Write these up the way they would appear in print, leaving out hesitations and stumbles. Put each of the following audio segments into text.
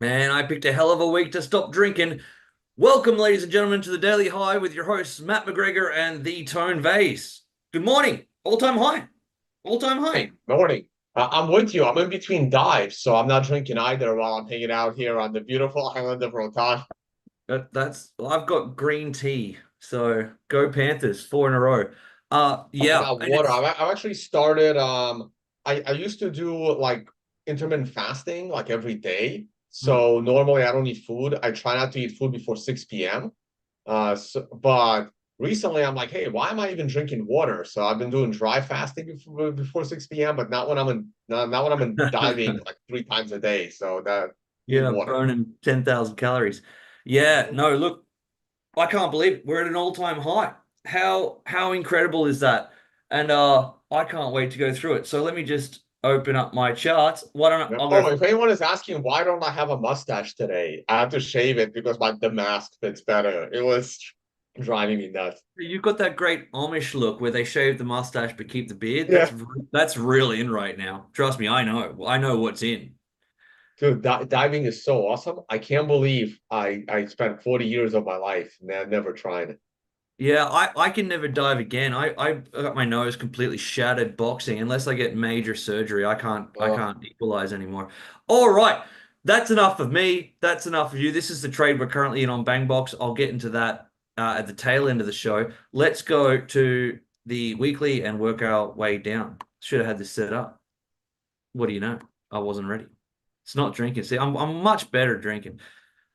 Man, I picked a hell of a week to stop drinking. Welcome, ladies and gentlemen, to the Daily High with your hosts, Matt McGregor and the Tone Vase. Good morning. All-time high. All-time high. Hey, morning. I'm with you. I'm in between dives, so I'm not drinking either while I'm hanging out here on the beautiful island of Rotan. I've got green tea. So go Panthers, four in a row. I Yeah, got and water. it's I've actually started. I used to do like intermittent fasting like every day. hmm. So normally I don't eat food. I try not to eat food before 6 p.m. But recently I'm like, hey, why am I even drinking water? So I've been doing dry fasting before 6 p.m., but not when I'm in diving like 3 times a day. So that need Yeah, water. burning 10,000 calories. Yeah, no, look, I can't believe it. We're at an all-time high. How incredible is that? And I can't wait to go through it. So let me just open up my charts. Why don't Yep. I'll go Oh, from if anyone is asking why don't I have a mustache today, I have to shave it because the mask fits better. It was driving me nuts. you've got that great Amish look where they shave the mustache but keep the beard. Yeah, That's real in right now. Trust me, I know. I know what's in. dude, diving is so awesome. I can't believe I spent 40 years of my life and I never tried it. Yeah, I can never dive again. I got my nose completely shattered boxing. Unless I get major surgery, I Oh, can't equalize anymore. All right. That's enough of me. That's enough of you. This is the trade we're currently in on Bang Box. I'll get into that at the tail end of the show. Let's go to the weekly and work our way down. Should have had this set up. What do you know? I wasn't ready. It's not drinking. See, I'm much better at drinking.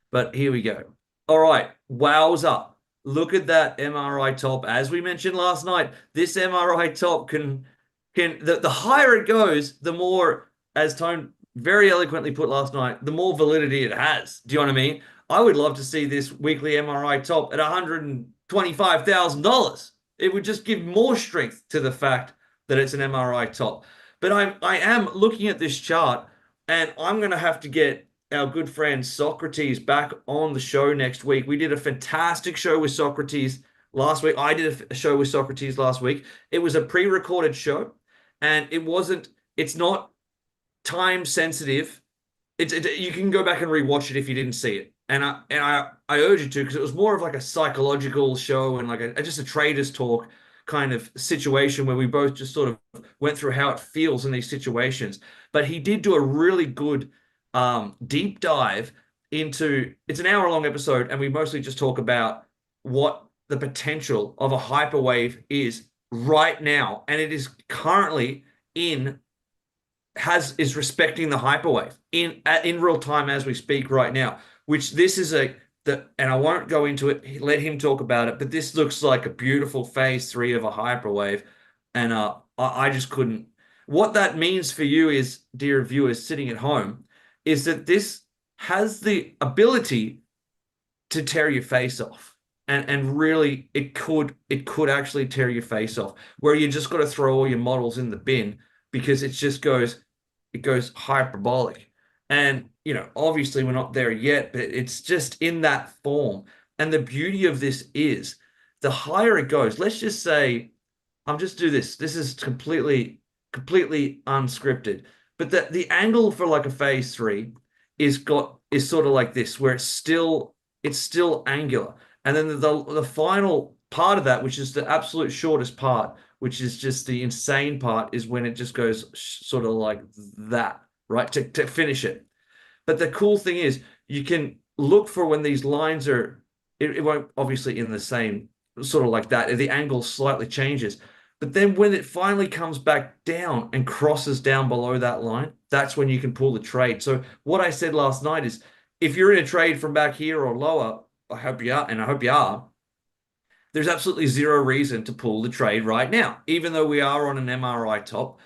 But here we go. All right, wowza. Look at that MRI top. As we mentioned last night, this MRI top can the higher it goes, the more, as Tone very eloquently put last night, the more validity it has. Do you know what I mean? I would love to see this weekly MRI top at $125,000. It would just give more strength to the fact that it's an MRI top. But I am looking at this chart, and I'm going to have to get our good friend Socrates back on the show next week. We did a fantastic show with Socrates last week. I did a show with Socrates last week. It was a pre-recorded show, and it's not time sensitive. You can go back and rewatch it if you didn't see it. And I urge you to, because it was more of like a psychological show and like just a traders talk kind of situation where we both just sort of went through how it feels in these situations. But he did do a really good deep dive into, it's an hour long episode, and we mostly just talk about what the potential of a hyperwave is right now, and it is currently in has is respecting the hyperwave in real time as we speak right now. Which this is and I won't go into it. Let him talk about it. But this looks like a beautiful phase three of a hyperwave, and I just couldn't. What that means for you is, dear viewers sitting at home, is that this has the ability to tear your face off. And really it could actually tear your face off, where you just got to throw all your models in the bin because it goes hyperbolic. And obviously we're not there yet, but it's just in that form. And the beauty of this is the higher it goes, let's just say, I'm just do this. This is completely unscripted. But the angle for like a phase three is sort of like this, where it's still angular. And then the final part of that, which is the absolute shortest part, which is just the insane part, is when it just goes sort of like that, right? To finish it. But the cool thing is you can look for when these lines are, it won't obviously in the same sort of like that. The angle slightly changes. But then when it finally comes back down and crosses down below that line, that's when you can pull the trade. So what I said last night is if you're in a trade from back here or lower, I hope you are, and I hope you are, there's absolutely zero reason to pull the trade right now. Even though we are on an MRI top,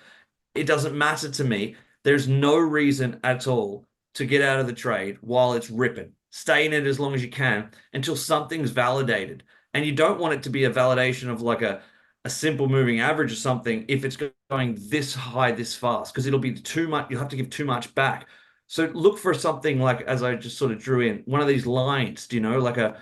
it doesn't matter to me. There's no reason at all to get out of the trade while it's ripping. Stay in it as long as you can until something's validated. And you don't want it to be a validation of like a simple moving average or something if it's going this high this fast, because it'll be too much. You'll have to give too much back. So look for something like, as I just sort of drew in, one of these lines, like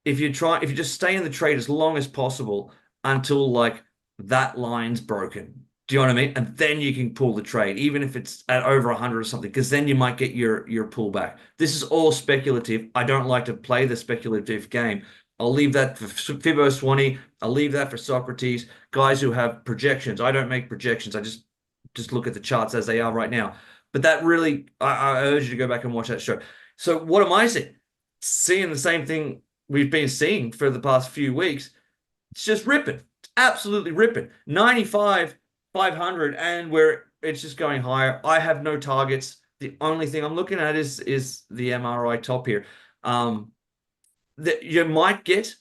if you just stay in the trade as long as possible until like that line's broken. Do you know what I mean? And then you can pull the trade, even if it's at over 100 or something, because then you might get your pullback. This is all speculative. I don't like to play the speculative game. I'll leave that for Fibbo Swanee. I'll leave that for Socrates, guys who have projections. I don't make projections. I just look at the charts as they are right now. But that really, I urge you to go back and watch that show. So what am I seeing? Seeing the same thing we've been seeing for the past few weeks. It's just ripping. It's absolutely ripping. 95, 500, and where it's just going higher. I have no targets. The only thing I'm looking at is the MRI top here. Um, that you might get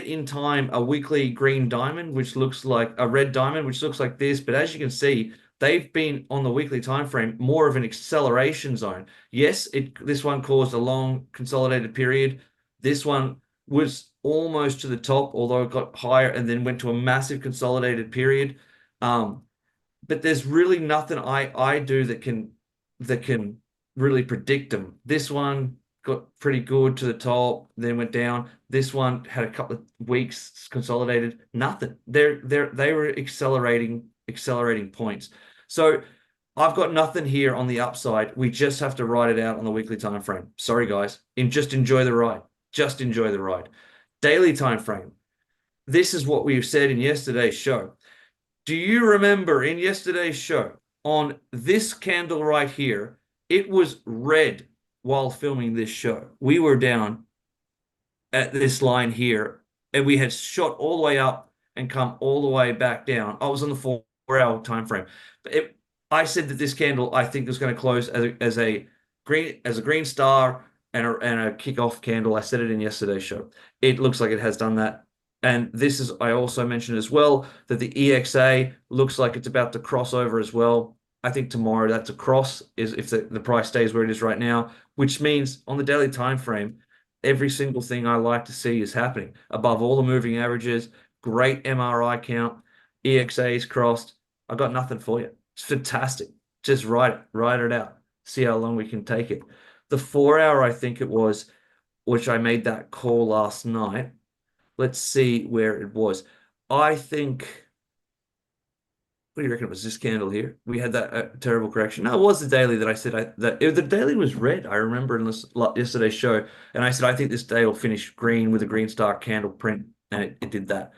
in time a weekly green diamond, which looks like a red diamond, which looks like this. But as you can see, they've been on the weekly time frame more of an acceleration zone. Yes, this one caused a long consolidated period. This one was almost to the top, although it got higher and then went to a massive consolidated period. Um, but there's really nothing I do that can really predict them. This one got pretty good to the top, then went down. This one had a couple of weeks consolidated. Nothing. They were accelerating points. So I've got nothing here on the upside. We just have to ride it out on the weekly time frame. Sorry, guys. And just enjoy the ride. Just enjoy the ride. Daily time frame. This is what we said in yesterday's show. Do you remember in yesterday's show on this candle right here? It was red while filming this show. We were down at this line here, and we had shot all the way up and come all the way back down. I was on the 4 hour time frame. I said that this candle I think is going to close as a green star and a kickoff candle. I said it in yesterday's show. It looks like it has done that. And this is, I also mentioned as well that the EXA looks like it's about to cross over as well. I think tomorrow that's a cross is if the price stays where it is right now, which means on the daily time frame, every single thing I like to see is happening above all the moving averages. Great MRI count, EXA's crossed. I got nothing for you. It's fantastic. Just ride it out. See how long we can take it. The 4 hour, I think it was, which I made that call last night. Let's see where it was. I think, what do you reckon? It was this candle here. We had that terrible correction. No, it was the daily that I said the daily was red. I remember in yesterday's show, and I said I think this day will finish green with a green star candle print, and it did that.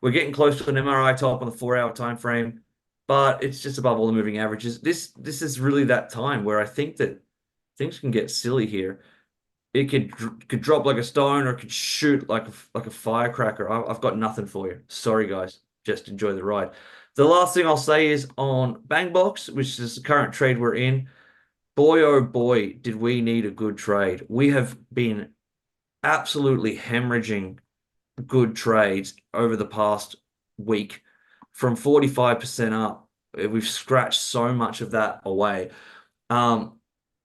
We're getting close to an MRI top on the 4 hour time frame, but it's just above all the moving averages. This is really that time where I think that things can get silly here. It could drop like a stone or it could shoot like a firecracker. I've got nothing for you. Sorry, guys. Just enjoy the ride. The last thing I'll say is on BangBox, which is the current trade we're in. Boy, oh boy, did we need a good trade. We have been absolutely hemorrhaging good trades over the past week from 45% up. We've scratched so much of that away.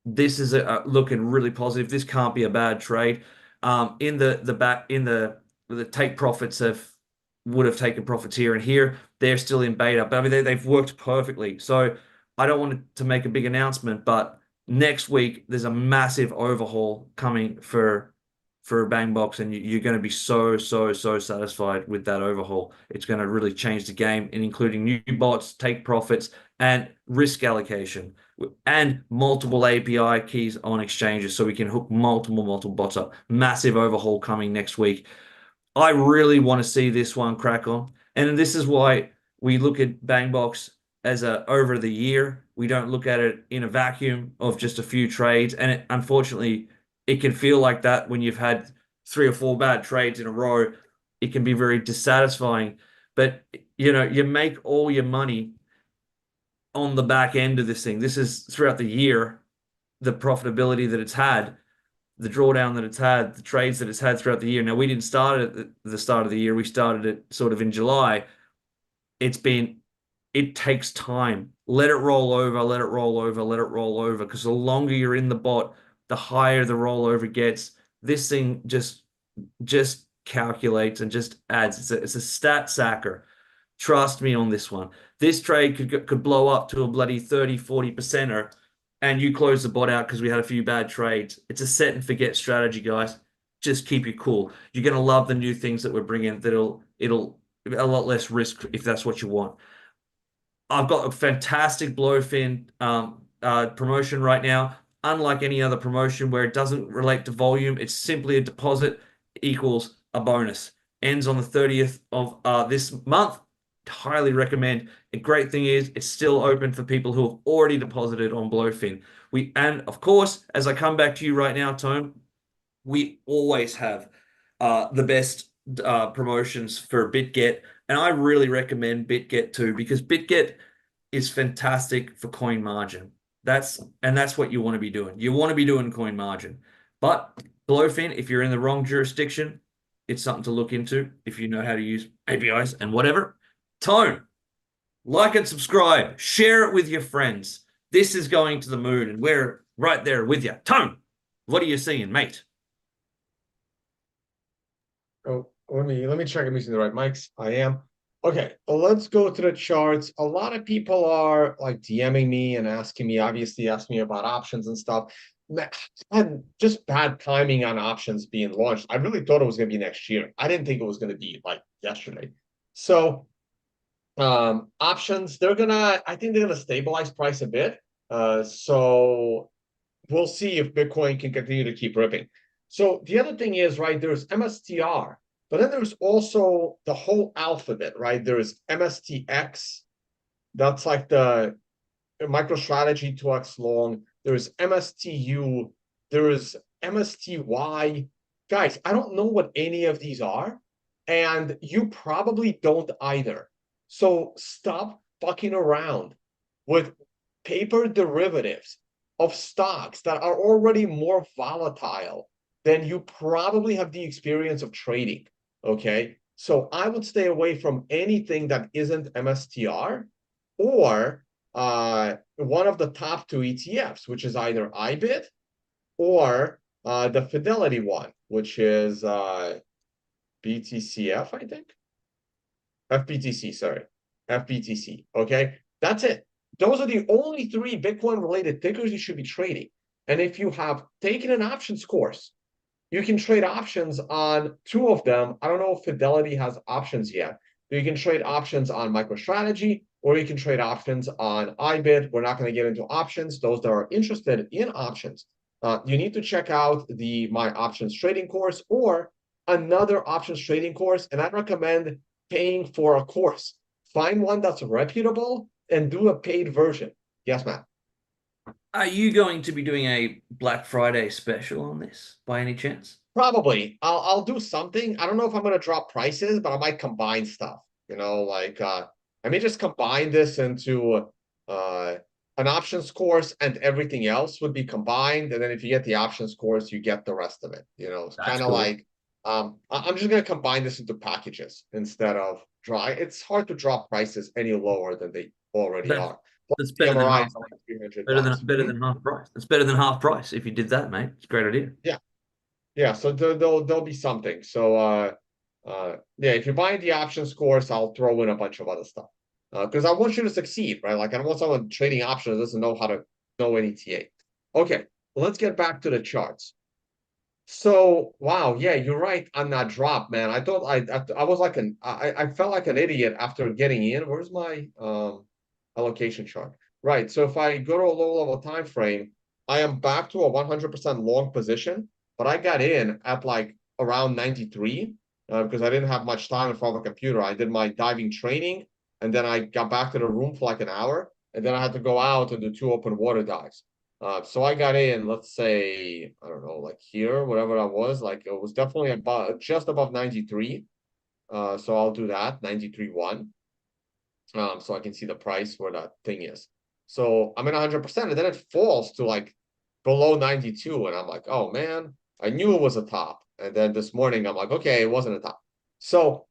This is looking really positive. This can't be a bad trade. In the back in the take profits would have taken profits here and here. They're still in beta, but I mean they've worked perfectly. So I don't want to make a big announcement, but next week there's a massive overhaul coming for BangBox, and you're going to be so satisfied with that overhaul. It's going to really change the game, and including new bots, take profits, and risk allocation, and multiple API keys on exchanges, so we can hook multiple bots up. Massive overhaul coming next week. I really want to see this one crack on, and this is why we look at BangBox as a over the year. We don't look at it in a vacuum of just a few trades, and unfortunately it can feel like that when you've had 3 or 4 bad trades in a row. It can be very dissatisfying, but you make all your money on the back end of this thing. This is throughout the year, the profitability that it's had, the drawdown that it's had, the trades that it's had throughout the year. Now, we didn't start it at the start of the year. We started it sort of in July. It takes time. Let it roll over, let it roll over, let it roll over. Because the longer you're in the bot, the higher the rollover gets. This thing just calculates and just adds. It's a stat sacker. Trust me on this one. This trade could blow up to a bloody 30-40%er, and you close the bot out because we had a few bad trades. It's a set and forget strategy, guys. Just keep you cool. You're gonna love the new things that we're bringing. It'll a lot less risk if that's what you want. I've got a fantastic Blowfin promotion right now. Unlike any other promotion where it doesn't relate to volume, it's simply a deposit equals a bonus. Ends on the 30th of this month. Highly recommend. A great thing is it's still open for people who have already deposited on Blowfin. And of course, as I come back to you right now, Tone, we always have the best promotions for BitGet, and I really recommend BitGet too because BitGet is fantastic for coin margin. That's what you want to be doing. You want to be doing coin margin. But Blowfin, if you're in the wrong jurisdiction, it's something to look into if you know how to use APIs and whatever. Tone, like and subscribe, share it with your friends. This is going to the moon, and we're right there with you. Tone, what are you seeing, mate? Oh, let me check I'm using the right mics. I am. Okay, well, let's go to the charts. A lot of people are like DMing me and asking me, obviously asking me about options and stuff. I had just bad timing on options being launched. I really thought it was going to be next year. I didn't think it was going to be like yesterday. So options, I think they're gonna stabilize price a bit. So we'll see if Bitcoin can continue to keep ripping. So the other thing is, right, there's MSTR, but then there's also the whole alphabet, right? There's MSTX, that's like the MicroStrategy 2x long. There's MSTU, there is MSTY. Guys, I don't know what any of these are, and you probably don't either. So stop fucking around with paper derivatives of stocks that are already more volatile than you probably have the experience of trading. Okay. So I would stay away from anything that isn't MSTR or one of the top two ETFs, which is either IBIT or the Fidelity one, which is BTCF, I think. FBTC, sorry. FBTC. Okay. That's it. Those are the only three Bitcoin related tickers you should be trading. And if you have taken an options course, you can trade options on two of them. I don't know if Fidelity has options yet, but you can trade options on MicroStrategy or you can trade options on IBIT. We're not going to get into options. Those that are interested in options, you need to check out my options trading course or another options trading course. And I'd recommend paying for a course. Find one that's reputable and do a paid version. Yes, Matt. Are you going to be doing a Black Friday special on this by any chance? Probably. I'll do something. I don't know if I'm gonna drop prices, but I might combine stuff. Like I may just combine this into an options course and everything else would be combined. And then if you get the options course, you get the rest of it. It's That's kind of cool. like I'm just gonna combine this into packages instead of dry. It's hard to drop prices any lower than they already That's are. Plus that's the better than MRI half is like 300 better than bucks. better than half price. That's better than half price if you did that, mate. It's a great idea. Yeah. Yeah, so there'll be something. So yeah, if you're buying the options course, I'll throw in a bunch of other stuff. Because I want you to succeed, right? Like I don't want someone trading options that doesn't know how to know any TA. Okay, well, let's get back to the charts. So wow, yeah, you're right on that drop, man. I thought I was like I felt like an idiot after getting in. Where's my allocation chart? Right. So if I go to a low level time frame, I am back to a 100% long position, but I got in at like around 93 because I didn't have much time in front of a computer. I did my diving training and then I got back to the room for like an hour and then I had to go out and do two open water dives. So I got in, let's say, I don't know, like here, whatever that was, like it was definitely about just above 93. So I'll do that, 93.1. So I can see the price where that thing is. So I'm in 100%, and then it falls to like below 92, and I'm like, oh man, I knew it was a top. And then this morning, I'm like, okay, it wasn't a top. So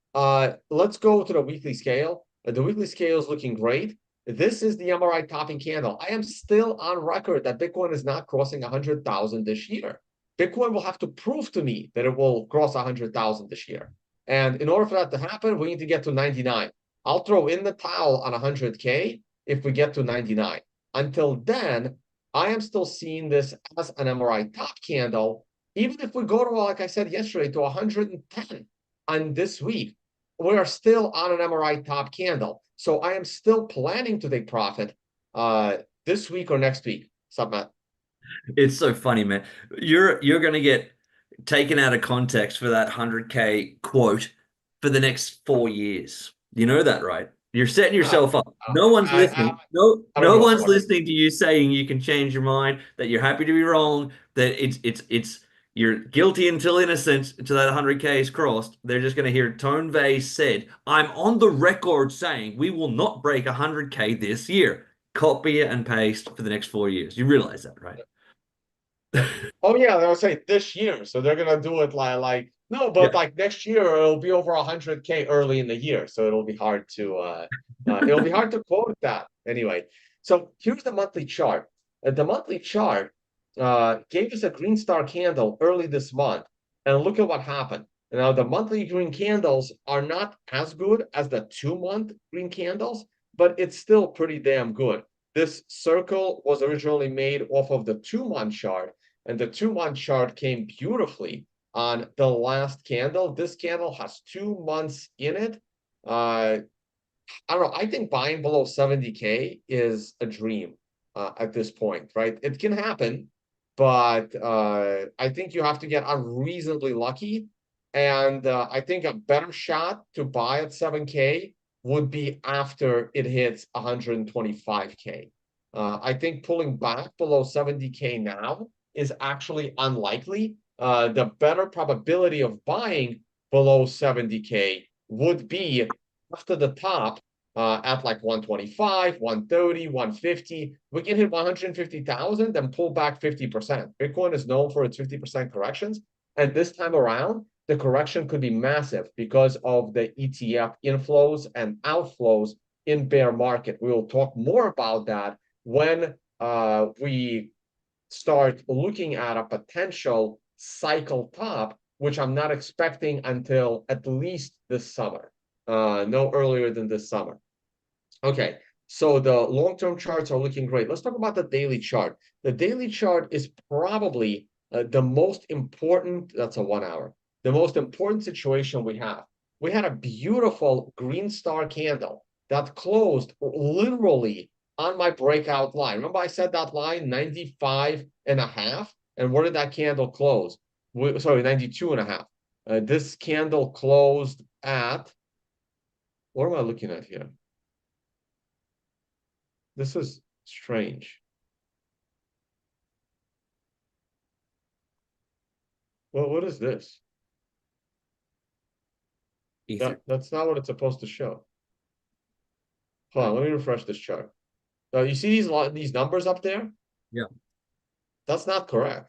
let's go to the weekly scale. The weekly scale is looking great. This is the MRI topping candle. I am still on record that Bitcoin is not crossing 100,000 this year. Bitcoin will have to prove to me that it will cross 100,000 this year. And in order for that to happen, we need to get to 99. I'll throw in the towel on 100K if we get to 99. Until then, I am still seeing this as an MRI top candle. Even if we go to, like I said yesterday, to 110 on this week, we are still on an MRI top candle. So I am still planning to take profit this week or next week. Stop, Matt. It's so funny, man. You're gonna get taken out of context for that 100K quote for the next 4 years. You know that, right? You're setting Uh, yourself up. No one's I listening. No, I don't no give a one's fuck. listening to you saying you can change your mind, that you're happy to be wrong, that it's you're guilty until innocent until that 100K is crossed. They're just going to hear Tone Vase said, I'm on the record saying we will not break 100K this year. Copy it and paste for the next 4 years. You realize that, right? Oh yeah, I was saying this year, so they're gonna do it like no, but Yeah. like next year it'll be over 100K early in the year, so it'll be hard to quote that anyway. So here's the monthly chart. The monthly chart gave us a green star candle early this month, and look at what happened. Now the monthly green candles are not as good as the 2 month green candles, but it's still pretty damn good. This circle was originally made off of the 2 month chart, and the 2 month chart came beautifully on the last candle. This candle has 2 months in it. I don't know. I think buying below 70K is a dream at this point, right? It can happen, but I think you have to get unreasonably lucky. And I think a better shot to buy at 7K would be after it hits 125K. I think pulling back below 70K now is actually unlikely. The better probability of buying below 70K would be after the top at like 125, 130, 150. We can hit 150,000 and pull back 50%. Bitcoin is known for its 50% corrections. And this time around, the correction could be massive because of the ETF inflows and outflows in bear market. We will talk more about that when we start looking at a potential cycle top, which I'm not expecting until at least this summer, no earlier than this summer. Okay, so the long-term charts are looking great. Let's talk about the daily chart. The daily chart is probably the most important, that's a 1 hour, the most important situation we have. We had a beautiful green star candle that closed literally on my breakout line. Remember I said that line, 95 and a half? And where did that candle close? Sorry, 92 and a half. This candle closed at, what am I looking at here? This is strange. Well, what is this? Ether. That's not what it's supposed to show. Hold on, let me refresh this chart. You see these numbers up there? Yeah. That's not correct.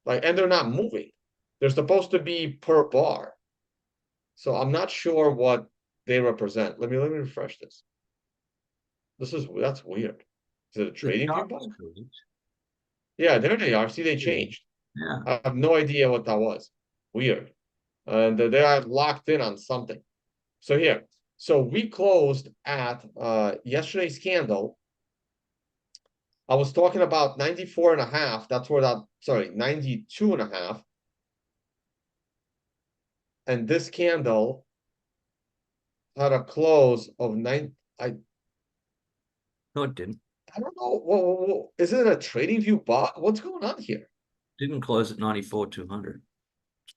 Like, and they're not moving. They're supposed to be per bar. So I'm not sure what they represent. Let me refresh this. That's weird. Is it a The trading view chart was bug? correct. Yeah, there they are. See, they Yeah. changed. Yeah. I have no idea what that was. Weird. And they are locked in on something. So here, so we closed at yesterday's candle. I was talking about 94 and a half. That's where that, sorry, 92 and a half. And this candle had a close of No, it didn't. I don't know. Is it a trading view bot? What's going on here? Didn't close at 94, 200.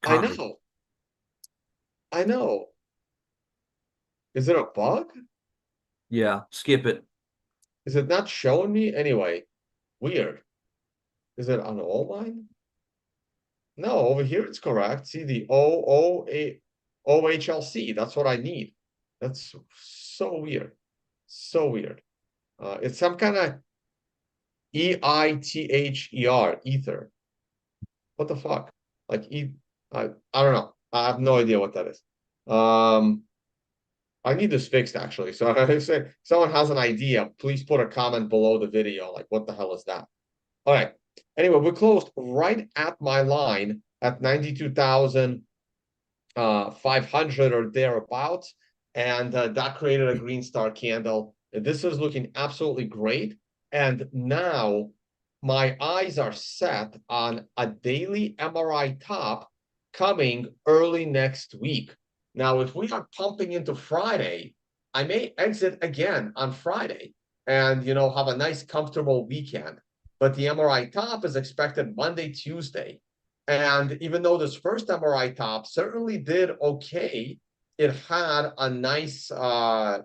I Can't be. know. I know. Is it a bug? Yeah. Skip it. Is it not showing me? Anyway, weird. Is it on all line? No, over here it's correct. See the OHLC. That's what I need. That's so weird. So weird. It's some kind of EITHER, ether. What the fuck? Like I don't know. I have no idea what that is. I need this fixed actually. So if someone has an idea, please put a comment below the video. Like, what the hell is that? All right. Anyway, we closed right at my line at 92,500 or thereabouts, and that created a green star candle. This is looking absolutely great. And now my eyes are set on a daily MRI top coming early next week. Now, if we are pumping into Friday, I may exit again on Friday and, have a nice comfortable weekend. But the MRI top is expected Monday, Tuesday. And even though this first MRI top certainly did okay, it had a nice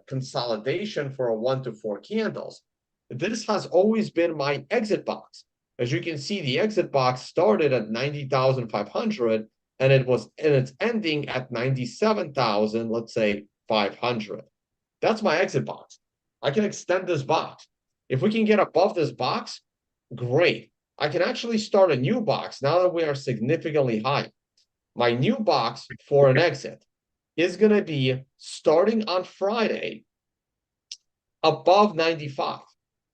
consolidation for a 1 to 4 candles. This has always been my exit box. As you can see, the exit box started at 90,500 and it's ending at 97,000, let's say 500. That's my exit box. I can extend this box. If we can get above this box, great. I can actually start a new box now that we are significantly high. My new box for an exit is going to be starting on Friday above 95.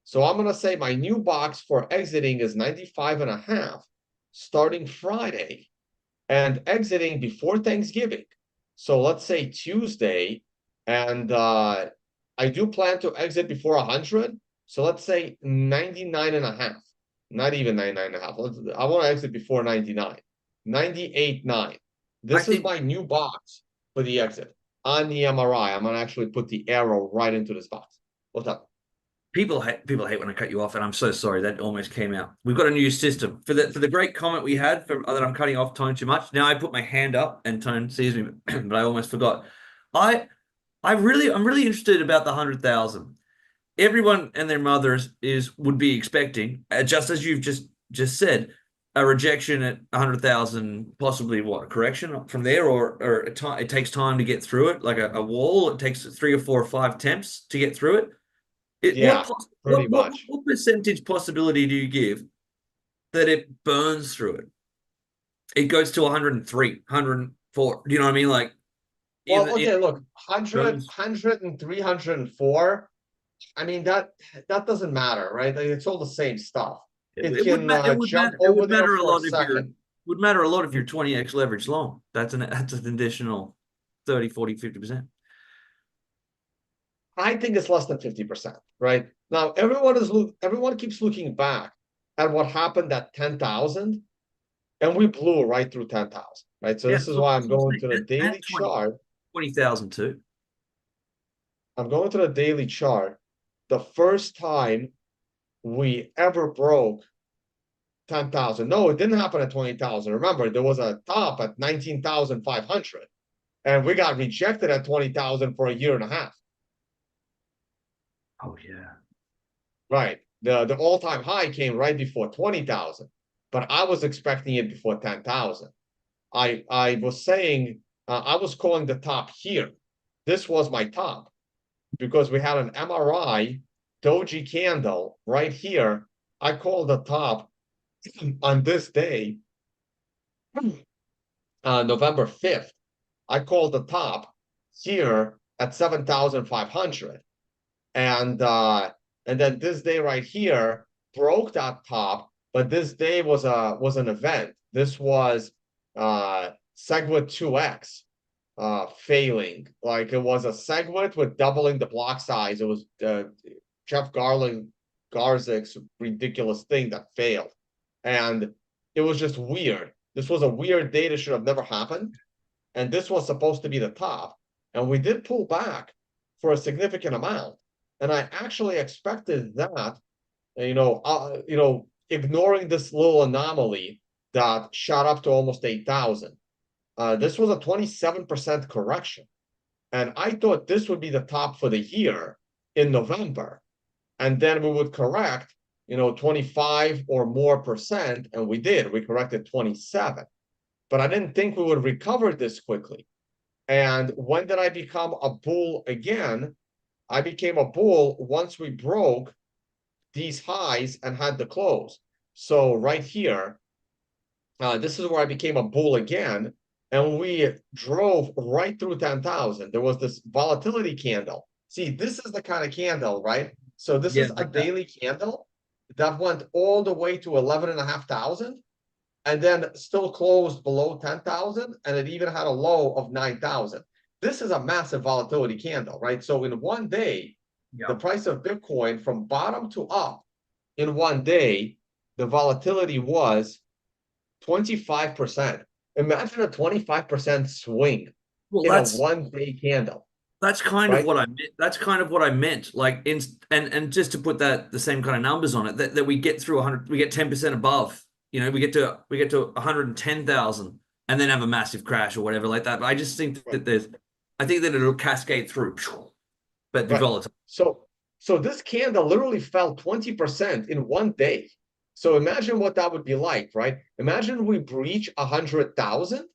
So I'm going to say my new box for exiting is 95.5 starting Friday and exiting before Thanksgiving. So let's say Tuesday, and I do plan to exit before 100. So let's say 99.5, not even 99.5. I want to exit before 99, 98.9. I This is think my new box for the exit on the MRI. I'm going to actually put the arrow right into this box. What's up? people hate when I cut you off, and I'm so sorry that almost came out. We've got a new system for the great comment we had for that I'm cutting off Tone too much. Now I put my hand up and Tone sees me, but I almost forgot. I I'm really interested about the 100,000. Everyone and their mothers would be expecting, just as you've just said, a rejection at 100,000, possibly what, a correction from there, or it takes time to get through it, like a wall. It takes 3 or 4 or 5 attempts to get through it. Yeah, pretty much. What percentage possibility do you give that it burns through it? It goes to 103, 104. Do you know what I mean? Like Well, it okay, look, 100, burns. 304. I mean, that doesn't matter, right? Like, it's all the same stuff. It It would can jump it over would there matter a for a lot if you're second. would matter a lot if you're 20x leverage long. That's an additional 30, 40, 50%. I think it's less than 50%, right? Now, everyone keeps looking back at what happened at 10,000, and we blew right through 10,000, right? So Yeah, this is why I'm that's what I'm going saying. to the At daily chart. 20,000 too. I'm going to the daily chart. The first time we ever broke 10,000. No, it didn't happen at 20,000. Remember, there was a top at 19,500, and we got rejected at 20,000 for a year and a half. Oh yeah. Right. The all-time high came right before 20,000, but I was expecting it before 10,000. I was saying I was calling the top here. This was my top because we had an MRI doji candle right here. I called the top on this day, November 5th. I called the top here at 7,500. And then this day right here broke that top, but this day was an event. This was SegWit 2x failing. Like, it was a SegWit with doubling the block size. It was Jeff Garzick's ridiculous thing that failed. And it was just weird. This was a weird day that should have never happened. And this was supposed to be the top. And we did pull back for a significant amount. And I actually expected that, ignoring this little anomaly that shot up to almost 8,000. This was a 27% correction. And I thought this would be the top for the year in November. And then we would correct, 25 or more percent. And we did. We corrected 27. But I didn't think we would recover this quickly. And when did I become a bull again? I became a bull once we broke these highs and had the close. So right here, this is where I became a bull again. And we drove right through 10,000. There was this volatility candle. See, this is the kind of candle, right? So this Yeah, is a like that. daily candle that went all the way to 11,500 and then still closed below 10,000, and it even had a low of 9,000. This is a massive volatility candle, right? So in one day, the Yeah. price of Bitcoin from bottom to up in one day, the volatility was 25%. Imagine a 25% swing Well, in a that's one-day candle. That's kind of right? what I meant. That's kind of what I meant. Like in and just to put that the same kind of numbers on it, that we get through 100, we get 10% above. You know, we get to 110,000 and then have a massive crash or whatever like that. But I just think Right. that I think that it'll cascade through, but be Right. volatile. So so this candle literally fell 20% in one day. So imagine what that would be like, right? Imagine we breach 100,000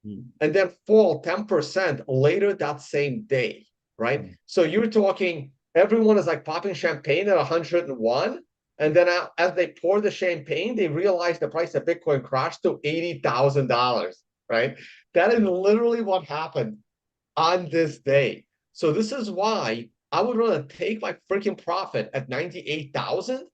Mm. and then fall 10% later that same day, right? Mm. So you're talking everyone is like popping champagne at 101. And then as they pour the champagne, they realize the price of Bitcoin crashed to $80,000, right? That is literally what happened on this day. So this is why I would rather take my freaking profit at 98,000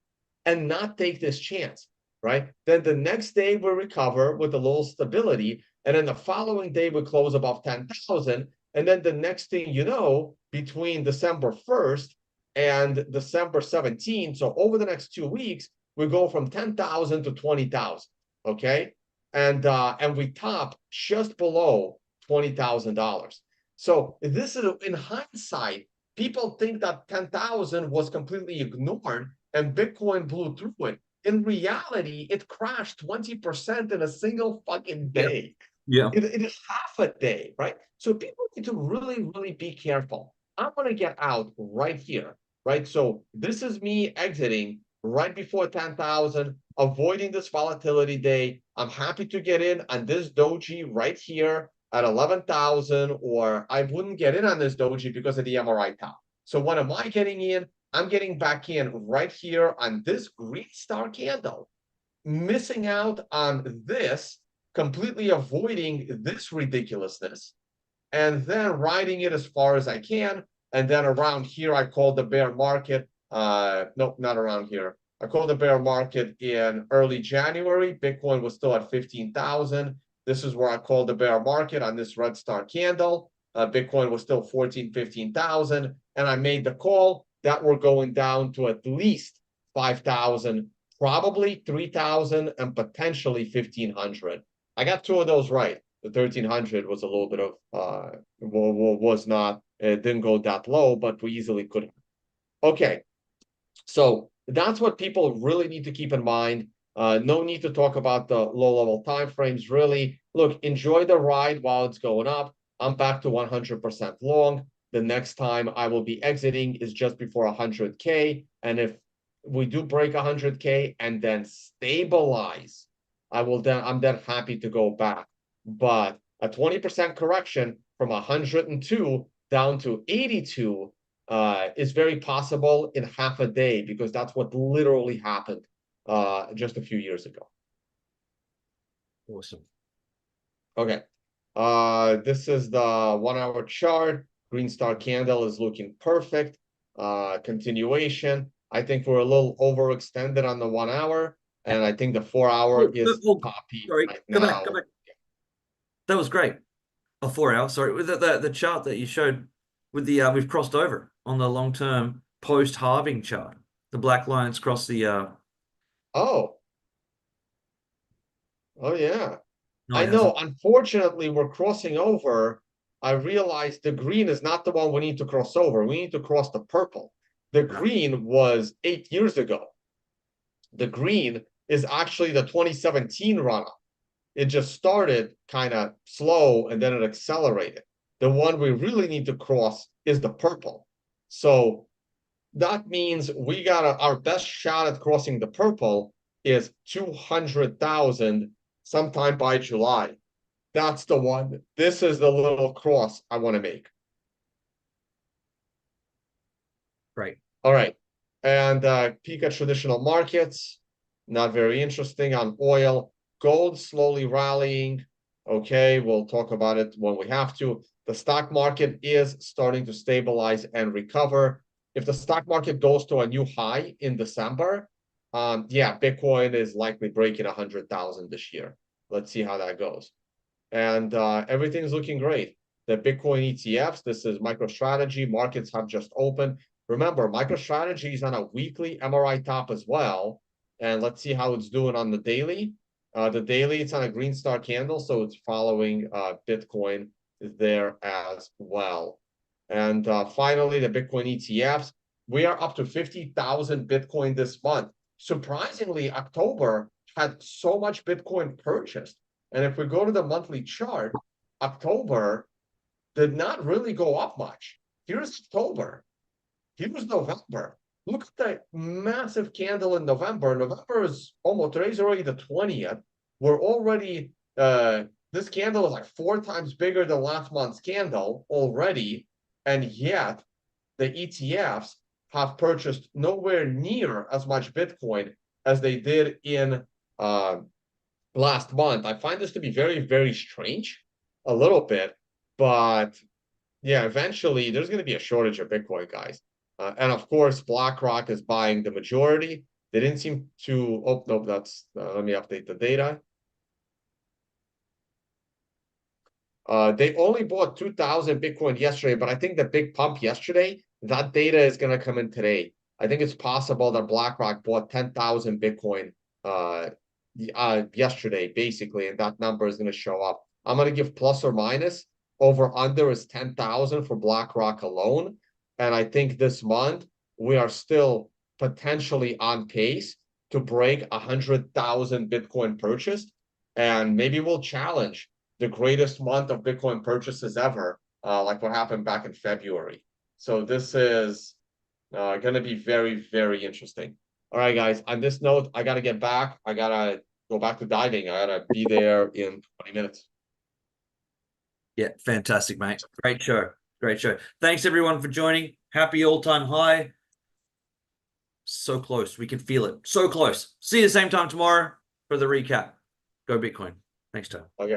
and not take this chance, right? Then the next day we recover with a little stability, and then the following day we close above 10,000, and then the next thing you know, between December 1st and December 17th, so over the next 2 weeks, we go from 10,000 to 20,000, okay? And we top just below $20,000. So this is in hindsight, people think that 10,000 was completely ignored and Bitcoin blew through it. In reality, it crashed 20% in a single fucking Yeah. day. Yeah. It is half a day, right? So people need to really, really be careful. I'm going to get out right here, right? So this is me exiting right before 10,000, avoiding this volatility day. I'm happy to get in on this doji right here at 11,000, or I wouldn't get in on this doji because of the MRI top. So what am I getting in? I'm getting back in right here on this green star candle, missing out on this, completely avoiding this ridiculousness, and then riding it as far as I can. And then around here, I called the bear market. No, not around here. I called the bear market in early January. Bitcoin was still at 15,000. This is where I called the bear market on this red star candle. Bitcoin was still 14, 15,000. And I made the call that we're going down to at least 5,000, probably 3,000, and potentially 1,500. I got two of those right. The 1,300 was a little bit of was not, it didn't go that low, but we easily could have. Okay, so that's what people really need to keep in mind. No need to talk about the low level time frames. Really, look, enjoy the ride while it's going up. I'm back to 100% long. The next time I will be exiting is just before 100K. And if we do break 100K and then stabilize, I'm then happy to go back. But a 20% correction from 102 down to 82 is very possible in half a day, because that's what literally happened just a few years ago. Awesome. Okay. This is the 1 hour chart. Green star candle is looking perfect. Continuation. I think we're a little overextended on the 1 hour, and I think the 4 hour Oh, is oh, toppy sorry. right Go back. Go now. back. That was great. A 4 hour. Sorry, with the chart that you showed with the we've crossed over on the long term post halving chart. The black lines cross the Oh, oh yeah. no, I it know. hasn't. Unfortunately, we're crossing over. I realized the green is not the one we need to cross over. We need to cross the purple. The Yeah. green was 8 years ago. The green is actually the 2017 runoff. It just started kind of slow and then it accelerated. The one we really need to cross is the purple. So that means we got our best shot at crossing the purple is 200,000 sometime by July. That's the one. This is the little cross I want to make. Great. All right. And peek at traditional markets. Not very interesting on oil. Gold slowly rallying. Okay, we'll talk about it when we have to. The stock market is starting to stabilize and recover. If the stock market goes to a new high in December, yeah, Bitcoin is likely breaking 100,000 this year. Let's see how that goes. And everything's looking great. The Bitcoin ETFs, this is MicroStrategy. Markets have just opened. Remember, MicroStrategy is on a weekly MRI top as well. And let's see how it's doing on the daily. The daily, it's on a green star candle, so it's following Bitcoin there as well. And finally, the Bitcoin ETFs. We are up to 50,000 Bitcoin this month. Surprisingly, October had so much Bitcoin purchased. And if we go to the monthly chart, October did not really go up much. Here's October. Here's November. Look at that massive candle in November. November is almost, today's already the 20th. We're already, this candle is like 4 times bigger than last month's candle already. And yet the ETFs have purchased nowhere near as much Bitcoin as they did in last month. I find this to be very, very strange, a little bit, but yeah, eventually there's going to be a shortage of Bitcoin, guys. And of course, BlackRock is buying the majority. They didn't seem to. Oh, no, that's. Let me update the data. They only bought 2,000 Bitcoin yesterday, but I think the big pump yesterday, that data is going to come in today. I think it's possible that BlackRock bought 10,000 Bitcoin yesterday, basically, and that number is going to show up. I'm going to give plus or minus. Over under is 10,000 for BlackRock alone. And I think this month we are still potentially on pace to break 100,000 Bitcoin purchased. And maybe we'll challenge the greatest month of Bitcoin purchases ever, like what happened back in February. So this is going to be very, very interesting. All right, guys. On this note, I got to get back. I got to go back to diving. I got to be there in 20 minutes. Yeah, fantastic, mate. Great show. Great show. Thanks, everyone, for joining. Happy all-time high. So close. We can feel it. So close. See you the same time tomorrow for the recap. Go Bitcoin. Thanks, Tom. Okay.